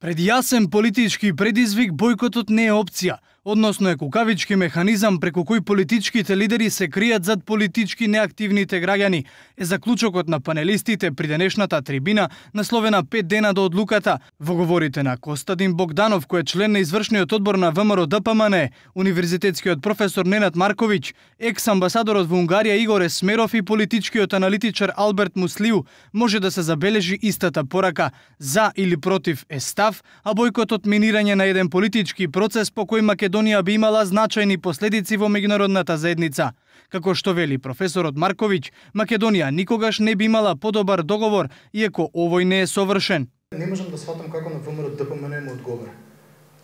Пред јасен политички предизвик, бојкотот не е опција, односно е кукавички механизам преку кој политичките лидери се кријат зад политички неактивните граѓани, е заклучокот на панелистите при денешната трибина, насловена 5 дена до одлуката. Во говорите на Костадин Богданов, кој е член на извршниот одбор на ВМРО ДПМН, универзитетскиот професор Ненад Марковиќ, екс-амбасадорот во Унгарија Игор Есмеров и политичкиот аналитичар Алберт Муслиу, може да се забележи истата порака: за или против е став, а бојкотот минирање на еден политички процес по кој Македонија би имала значајни последици во меѓународната заедница. Како што вели професорот Марковиќ, Македонија никогаш не би имала подобар договор, иако овој не е совршен. Не можам да сватам како на ВМРО ДПМН му одговара.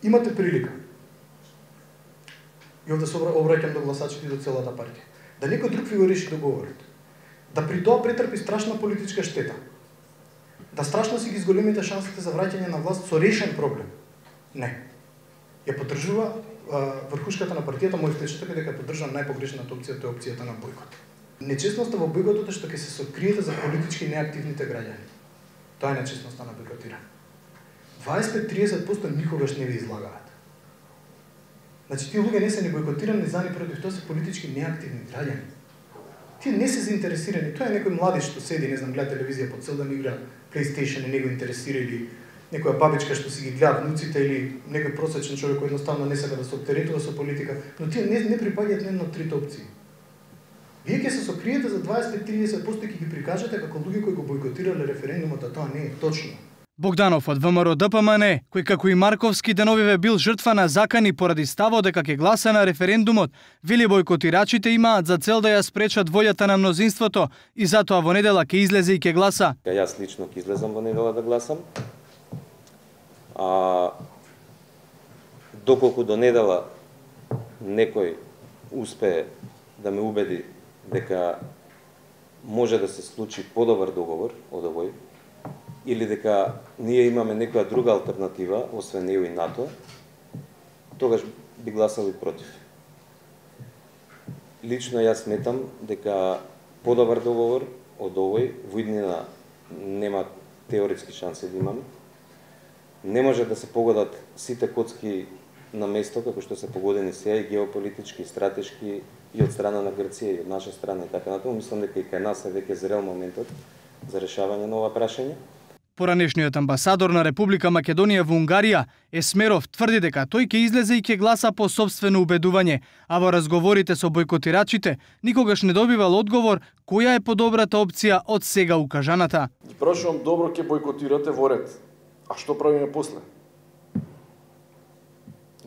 Имате прилика. И овде се обраќам до гласачите и до целата партија. Да некој друг ви го реши договорот. Да при тоа претрпи страшна политичка штета. Да страшно си ги зголемите шансите за враќање на власт со решен проблем. Не. Ја поддржува врхушката на партијата, мој втечаток е дека поддржам најпогрешната опција, тоа е опцијата на бојкот. Нечестноста во бојкотот е што ќе се сокриете за политички неактивните граѓани. Тоа е нечестноста на бојкотирање. 25-30% никогаш не ви излагаат. Значи, тие луѓе не се ни бојкотирани за ни против, тоа се политички неактивни граѓани. Тие не се заинтересирани. Тоа е некој младиш што седи, не знам, гледа телевизија по цел ден, игра PlayStation и не го интересира, или некоја бабичка што си ги гледа внуците, или некој просечен човек кој едноставно не сака да се оптеретува со политика, но тие не припаѓаат на една од трите опции. Вие ќе се сокриете за 25-30% и ќе ги прикажете како луѓе кои го бојкотирале референдумот, а тоа не е точно. Богданов од ВМРО ДПМН, кој како и Марковски деновиве бил жртва на закани поради ставот дека ќе гласа на референдумот, вели бојкотирачите имаат за цел да ја спречат волјата на мнозинството и затоа во недела ќе излезе и ќе гласа. Јас лично ќе излезам во недела да гласам. Доколку до недела некој успее да ме убеди дека може да се склучи подобар договор од овој, или дека ние имаме некоја друга алтернатива, освен ЕУ и НАТО, тогаш би гласал и против. Лично јас сметам дека подобар договор од овој во иднина нема теоретски шанси да имаме. Не може да се погодат сите коцки на место, како што се погодени сега, и геополитички, и стратешки, и од страна на Грција, и од наша страна, и така натаму. Мислам дека и кај нас е веќе зрел моментот за решавање на ова прашање. Поранешниот амбасадор на Република Македонија во Унгарија, Есмеров, тврди дека тој ќе излезе и ќе гласа по сопствено убедување, а во разговорите со бојкотирачите никогаш не добивал одговор која е подобрата опција од сега укажаната. Ги прашувам, добро ќе бојкотирате во ред, а што правиме после?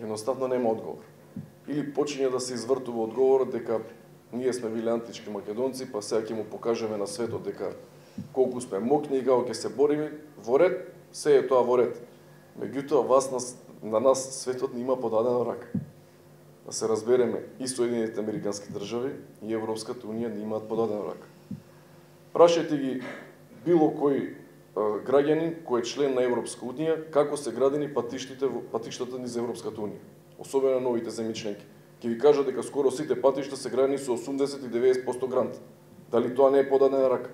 Едноставно нема одговор. Или почиња да се извртува одговорот дека ние сме били антички македонци, па сега ќе му покажеме на светот дека колку сме мокни и како ќе се бориме во ред, се е тоа во ред. Меѓутоа, на нас светот не има подадена рака. Да се разбереме, и Соединените Американски држави и Европската унија не имаат подадена рака. Прашајте ги било кој граѓанин кој е член на Европска унија, како се градени патиштата низ Европската унија, особено новите земји членки. Ќе ви кажа дека скоро сите патишта се градени со 80 и 90% грант. Дали тоа не е подадена рака?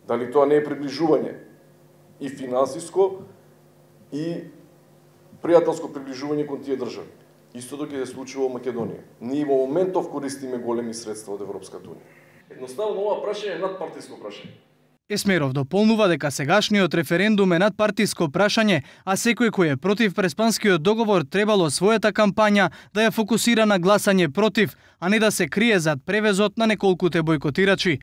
Дали тоа не е приближување и финансиско и пријателско приближување кон тие држави? Истото ќе се случи во Македонија. Ние во моментов користиме големи средства од Европската унија. Едноставно ова прашање е надпартиско прашање. Есмеров дополнува дека сегашниот референдум е надпартиско прашање, а секој кој е против Преспанскиот договор требало својата кампања да ја фокусира на гласање против, а не да се крие зад превезот на неколкуте бојкотирачи.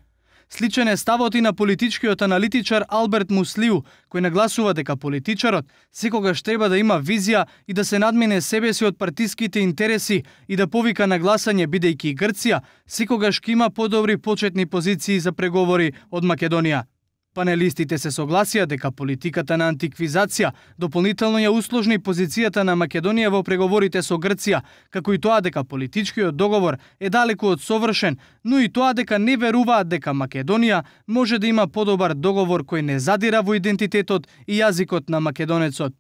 Сличен е ставот и на политичкиот аналитичар Алберт Муслиу, кој нагласува дека политичарот секогаш треба да има визија и да се надмине себе си од партиските интереси и да повика на гласање, бидејќи Грција секогаш ќе има подобри почетни позиции за преговори од Македонија. Панелистите се согласија дека политиката на антиквизација дополнително ја усложни позицијата на Македонија во преговорите со Грција, како и тоа дека политичкиот договор е далеку од совршен, но и тоа дека не веруваат дека Македонија може да има подобар договор кој не задира во идентитетот и јазикот на македонецот.